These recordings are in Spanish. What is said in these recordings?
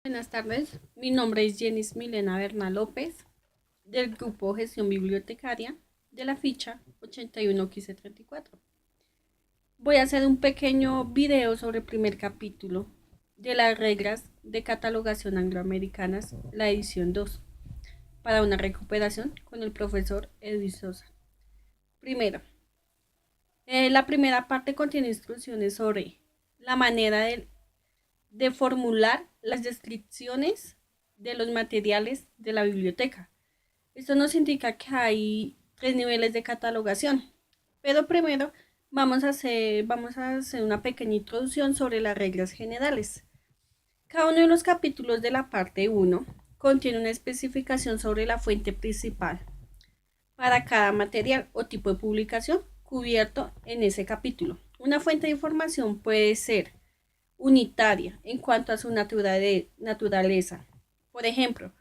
Buenas tardes, mi nombre es Jenis Milena Bernal López, del grupo Gestión Bibliotecaria, de la ficha 81-1534. Voy a hacer un pequeño video sobre el primer capítulo de las reglas de catalogación angloamericanas, la edición 2, para una recuperación con el profesor Edwin Sosa. Primero, la primera parte contiene instrucciones sobre la manera de formular las descripciones de los materiales de la biblioteca. Esto nos indica que hay 3 niveles de catalogación, pero primero vamos a hacer una pequeña introducción sobre las reglas generales. Cada uno de los capítulos de la parte 1 contiene una especificación sobre la fuente principal para cada material o tipo de publicación cubierto en ese capítulo. Una fuente de información puede ser unitaria en cuanto a su naturaleza. Por ejemplo,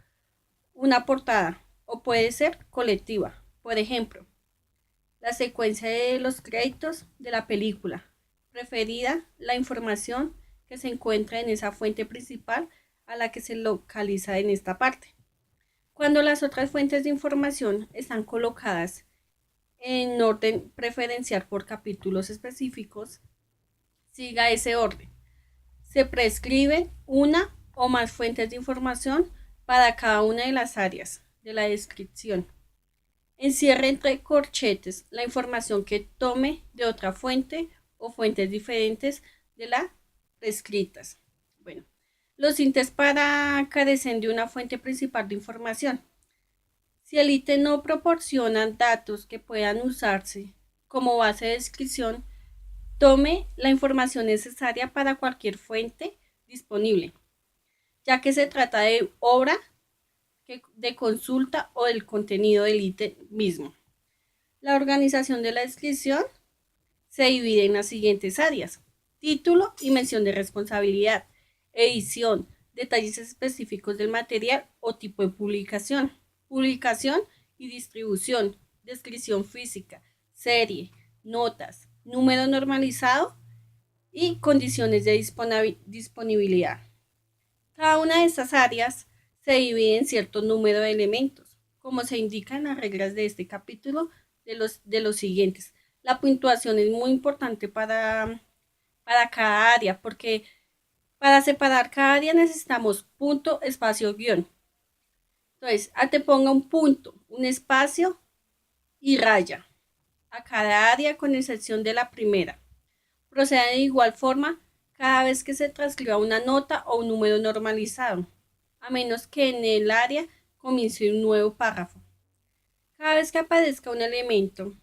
una portada, o puede ser colectiva. Por ejemplo, la secuencia de los créditos de la película. Preferida la información que se encuentra en esa fuente principal a la que se localiza en esta parte. Cuando las otras fuentes de información están colocadas en orden preferencial por capítulos específicos, siga ese orden. Se prescriben una o más fuentes de información para cada una de las áreas de la descripción. Encierre entre corchetes la información que tome de otra fuente o fuentes diferentes de las prescritas. Bueno, los índices para carecen de una fuente principal de información. Si el ítem no proporciona datos que puedan usarse como base de descripción, tome la información necesaria para cualquier fuente disponible, ya que se trata de obra de consulta o del contenido del ítem mismo. La organización de la descripción se divide en las siguientes áreas: título y mención de responsabilidad, edición, detalles específicos del material o tipo de publicación, publicación y distribución, descripción física, serie, notas, número normalizado y condiciones de disponibilidad. Cada una de estas áreas se divide en cierto número de elementos, como se indica en las reglas de este capítulo de los siguientes. La puntuación es muy importante para cada área, porque para separar cada área necesitamos punto, espacio, guión. Entonces, te ponga un punto, un espacio y raya a cada área con excepción de la primera. Procede de igual forma cada vez que se transcriba una nota o un número normalizado, a menos que en el área comience un nuevo párrafo. Cada vez que aparezca un elemento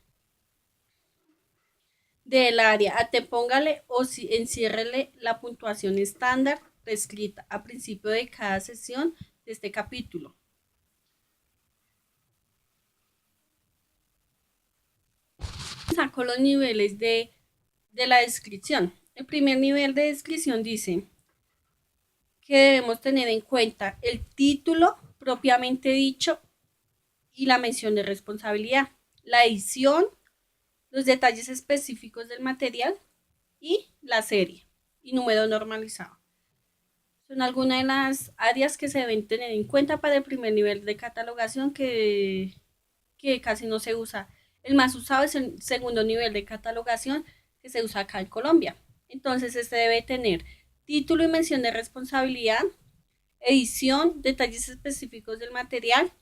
del área, póngale o enciérrele la puntuación estándar prescrita a principio de cada sesión de este capítulo. Saco los niveles de la descripción. El primer nivel de descripción dice que debemos tener en cuenta el título propiamente dicho y la mención de responsabilidad, la edición, los detalles específicos del material y la serie y número normalizado. Son algunas de las áreas que se deben tener en cuenta para el primer nivel de catalogación que casi no se usa. El más usado es el segundo nivel de catalogación que se usa acá en Colombia. Entonces, este debe tener título y mención de responsabilidad, edición, detalles específicos del material,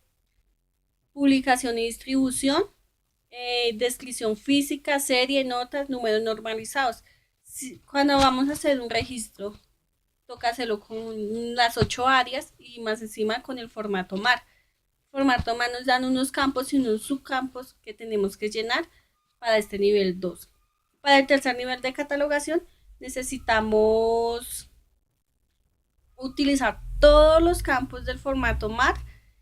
publicación y distribución, descripción física, serie, notas, números normalizados. Cuando vamos a hacer un registro, toca hacerlo con las 8 áreas y más encima con el formato MAR. Formato MAR nos dan unos campos y unos subcampos que tenemos que llenar para este nivel 2. Para el tercer nivel de catalogación necesitamos utilizar todos los campos del formato MAR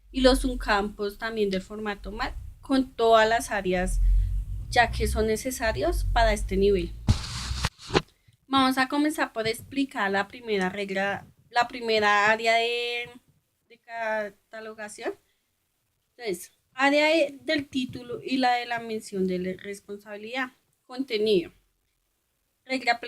y los subcampos también del formato MAR con todas las áreas ya que son necesarios para este nivel. Vamos a comenzar por explicar la primera regla, la primera área de catalogación. Entonces, área del título y la de la mención de la responsabilidad. Contenido. Regla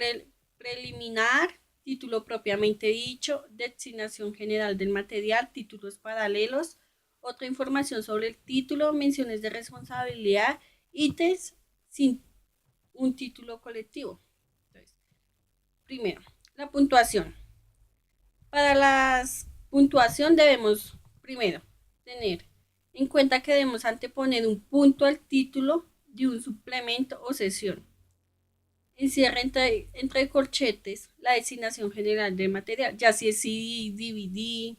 preliminar título propiamente dicho, designación general del material, títulos paralelos, otra información sobre el título, menciones de responsabilidad, ítems sin un título colectivo. Entonces, primero, la puntuación. Para la puntuación debemos, primero, tener en cuenta que debemos anteponer un punto al título de un suplemento o sesión. Encierra entre corchetes la designación general del material, ya si es CD, DVD.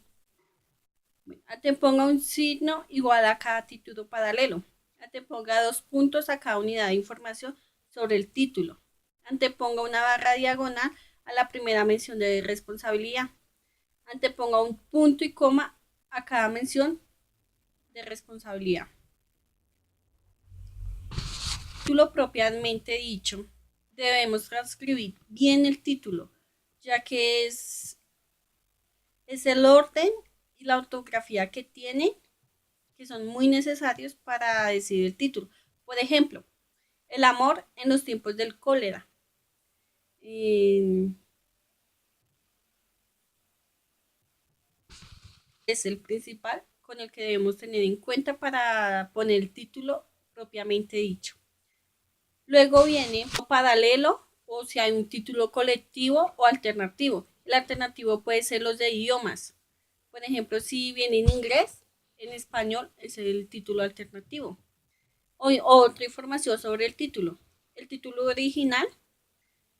Anteponga un signo igual a cada título paralelo. Anteponga 2 puntos a cada unidad de información sobre el título. Anteponga una barra diagonal a la primera mención de responsabilidad. Anteponga un punto y coma a cada mención de responsabilidad. Título propiamente dicho, debemos transcribir bien el título, ya que es el orden y la ortografía que tiene, que son muy necesarios para decir el título. Por ejemplo, el amor en los tiempos del cólera. Es el principal con el que debemos tener en cuenta para poner el título propiamente dicho. Luego viene paralelo o si hay un título colectivo o alternativo. El alternativo puede ser los de idiomas. Por ejemplo, si viene en inglés, en español es el título alternativo. O otra información sobre el título original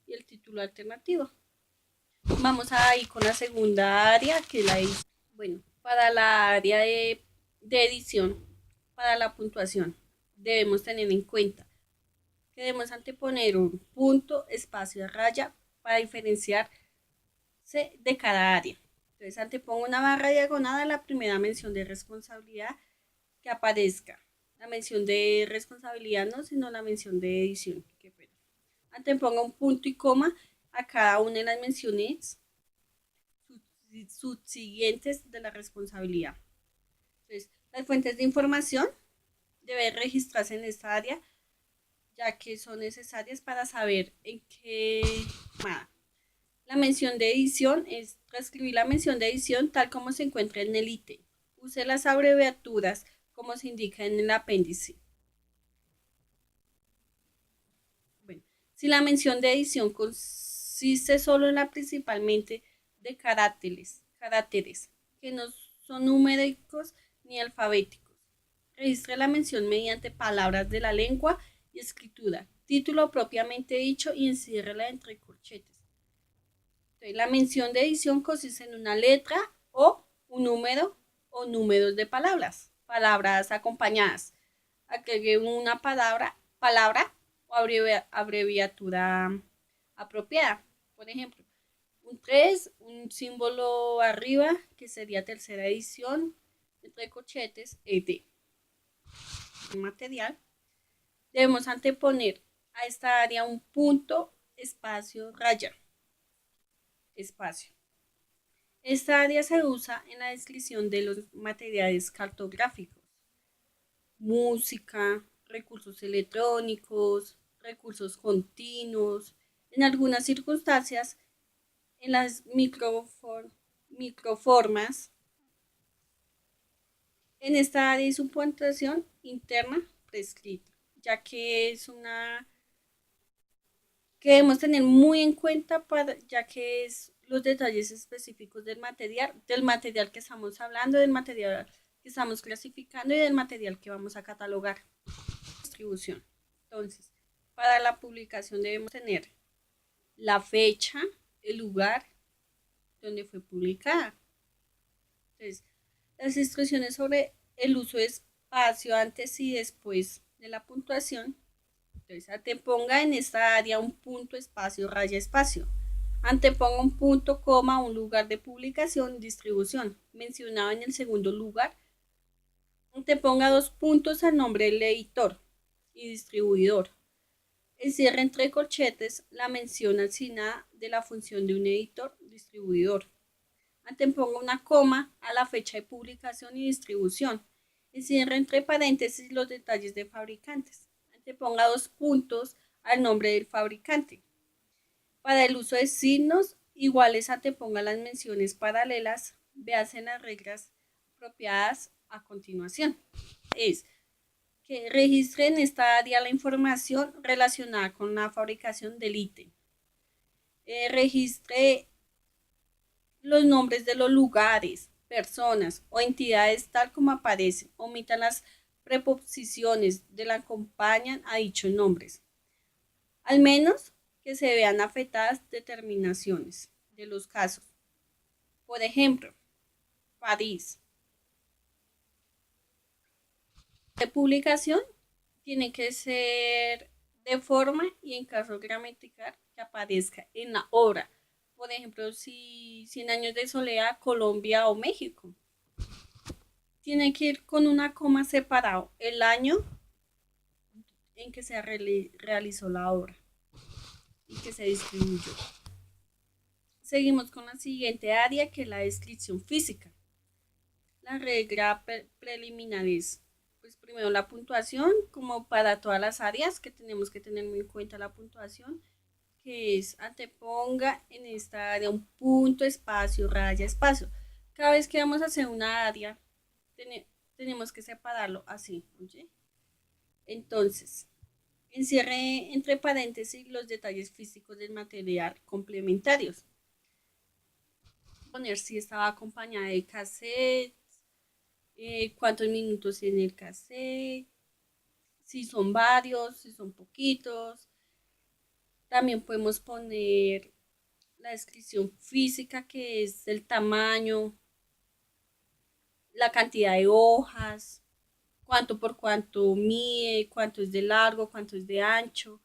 y el título alternativo. Vamos a ir con la segunda área, que es la edición. Bueno, para la área de edición, para la puntuación, debemos tener en cuenta que debemos anteponer un punto, espacio, raya para diferenciarse de cada área. Entonces antepongo una barra diagonal a la primera mención de responsabilidad que aparezca. La mención de responsabilidad no, sino la mención de edición. Anteponga un punto y coma a cada una de las menciones subsiguientes de la responsabilidad. Entonces, las fuentes de información deben registrarse en esta área, ya que son necesarias para saber en qué. La mención de edición es transcribir la mención de edición tal como se encuentra en el ítem. Use las abreviaturas como se indica en el apéndice. Bueno, si la mención de edición consiste solo en la principalmente de caracteres que no son numéricos ni alfabéticos, registre la mención mediante palabras de la lengua y escritura, título propiamente dicho y enciérrela entre corchetes. Entonces, la mención de edición consiste en una letra o un número o números de palabras, palabras acompañadas. Agregue una palabra o abreviatura apropiada. Por ejemplo, un 3, un símbolo arriba, que sería tercera edición, entre corchetes, ED. Material. Debemos anteponer a esta área un punto, espacio, raya, espacio. Esta área se usa en la descripción de los materiales cartográficos, música, recursos electrónicos, recursos continuos, en algunas circunstancias, en las microformas. En esta área y su puntuación interna prescrita, ya que es una que debemos tener muy en cuenta ya que es los detalles específicos del material que estamos hablando, del material que estamos clasificando y del material que vamos a catalogar. Distribución. Entonces, para la publicación debemos tener la fecha, el lugar donde fue publicada. Entonces, las instrucciones sobre el uso de espacio antes y después de la puntuación. Entonces, anteponga en esta área un punto, espacio, raya, espacio. Anteponga un punto, coma, un lugar de publicación, distribución, mencionado en el segundo lugar. Anteponga 2 puntos al nombre del editor y distribuidor. Encierre entre corchetes la mención asignada de la función de un editor distribuidor. Anteponga una coma a la fecha de publicación y distribución. Encierre entre paréntesis los detalles de fabricantes. Anteponga 2 puntos al nombre del fabricante. Para el uso de signos iguales anteponga las menciones paralelas, véase en las reglas apropiadas a continuación. Es que registre en esta área la información relacionada con la fabricación del ítem. Registre los nombres de los lugares, personas o entidades tal como aparecen. Omita las preposiciones de la acompañan a dichos nombres, al menos que se vean afectadas determinaciones de los casos. Por ejemplo, París. De publicación tiene que ser de forma y en caso gramatical que aparezca en la obra. Por ejemplo, si 100 años de soledad, Colombia o México. Tiene que ir con una coma separado el año en que se realizó la obra y que se distribuyó. Seguimos con la siguiente área, que es la descripción física. La regla preliminar es, pues primero la puntuación, como para todas las áreas que tenemos que tener muy en cuenta la puntuación, que es anteponga en esta área un punto, espacio, raya, espacio. Cada vez que vamos a hacer una área, tenemos que separarlo así, ¿oye? Entonces, encierre entre paréntesis los detalles físicos del material complementarios. Poner si estaba acompañada de cassette, cuántos minutos tiene el cassette, si son varios, si son poquitos. También podemos poner la descripción física, que es el tamaño, la cantidad de hojas, cuánto por cuánto mide, cuánto es de largo, cuánto es de ancho.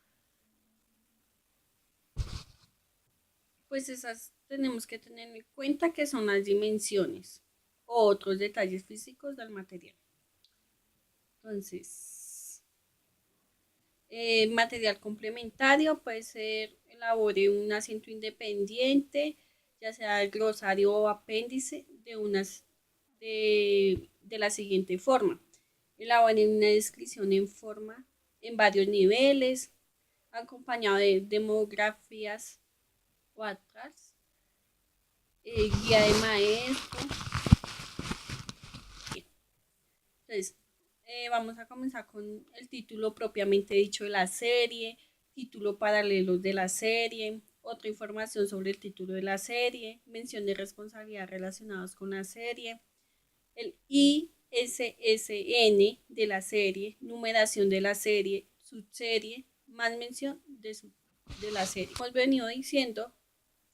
Pues esas tenemos que tener en cuenta que son las dimensiones o otros detalles físicos del material. Entonces, material complementario puede ser elabore un asiento independiente, ya sea el glosario o apéndice de la siguiente forma. Elabore una descripción en forma en varios niveles, acompañado de demografías o atrás, guía de maestro. Entonces, vamos a comenzar con el título propiamente dicho de la serie, título paralelo de la serie, otra información sobre el título de la serie, mención de responsabilidad relacionados con la serie, el ISSN de la serie, numeración de la serie, subserie, más mención de la serie. Hemos venido diciendo,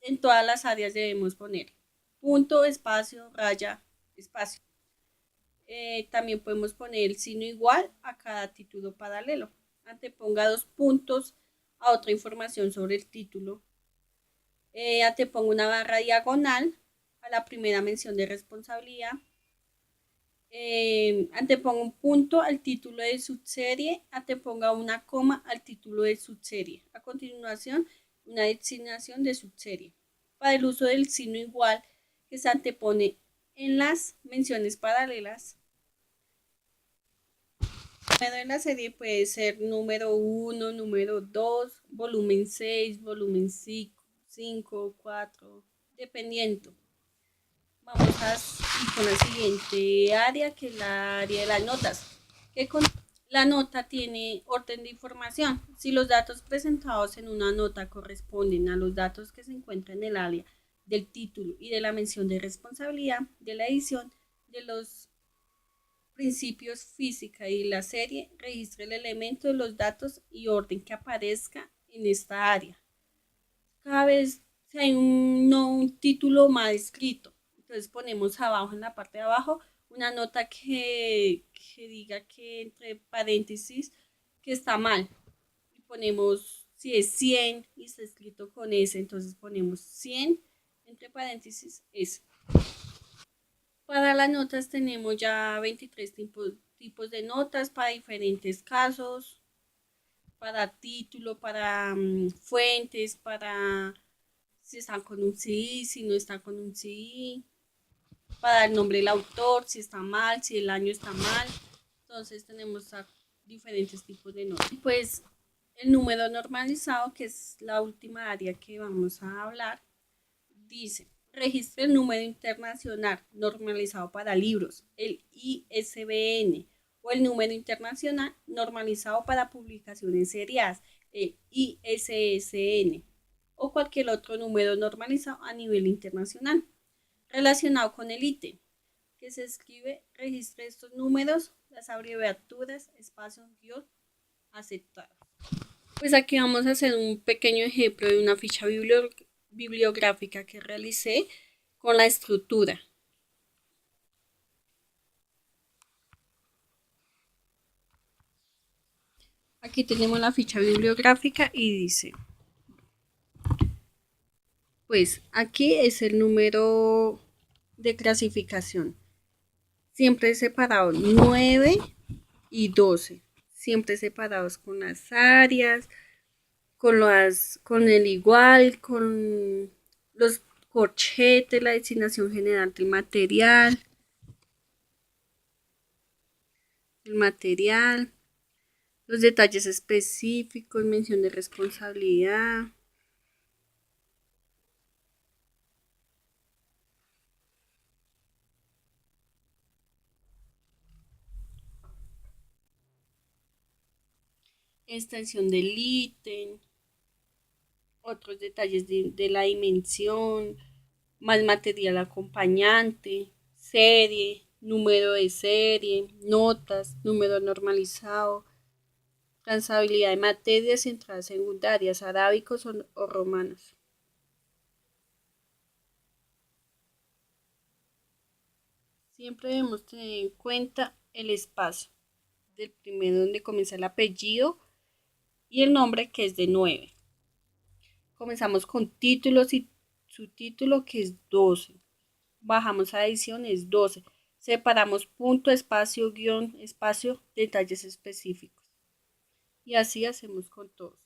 en todas las áreas debemos poner punto, espacio, raya, espacio. También podemos poner el signo igual a cada título paralelo. Anteponga 2 puntos a otra información sobre el título. Anteponga una barra diagonal a la primera mención de responsabilidad. Anteponga un punto al título de subserie. Anteponga una coma al título de subserie. A continuación, una designación de subserie. Para el uso del signo igual, que se antepone en las menciones paralelas, el número de la serie puede ser número 1, número 2, volumen 6, volumen 5, 4, dependiendo. Vamos a ir con la siguiente área, que es la área de las notas. Que con la nota tiene orden de información. Si los datos presentados en una nota corresponden a los datos que se encuentran en el área del título y de la mención de responsabilidad de la edición de los principios física y la serie, registre el elemento de los datos y orden que aparezca en esta área. Cada vez que hay un título mal escrito, entonces ponemos abajo, en la parte de abajo, una nota que diga que entre paréntesis que está mal. Y ponemos, si es 100 y está escrito con S, entonces ponemos 100 entre paréntesis S. Para las notas tenemos ya 23 tipos de notas para diferentes casos, para título, para fuentes, para si están con un CD, si no están con un CD, para el nombre del autor, si está mal, si el año está mal. Entonces tenemos diferentes tipos de notas. Pues el número normalizado, que es la última área que vamos a hablar, Dice, registra el número internacional normalizado para libros, el ISBN, o el número internacional normalizado para publicaciones seriadas, el ISSN, o cualquier otro número normalizado a nivel internacional relacionado con el ítem que se escribe, registre estos números, las abreviaturas, espacios, guión, aceptados. Pues aquí vamos a hacer un pequeño ejemplo de una ficha bibliográfica que realicé con la estructura. Aquí tenemos la ficha bibliográfica y dice, pues aquí es el número de clasificación, siempre separado 9 y 12, siempre separados con las áreas, con el igual, con los corchetes, la designación general del material, los detalles específicos, mención de responsabilidad. Extensión del ítem, otros detalles de la dimensión, más material acompañante, serie, número de serie, notas, número normalizado, transabilidad de materias, entradas secundarias, arábicos o romanos. Siempre debemos tener en cuenta el espacio del primero donde comienza el apellido y el nombre que es de 9. Comenzamos con títulos y subtítulo que es 12. Bajamos a edición es 12. Separamos punto, espacio, guión, espacio, detalles específicos. Y así hacemos con todos.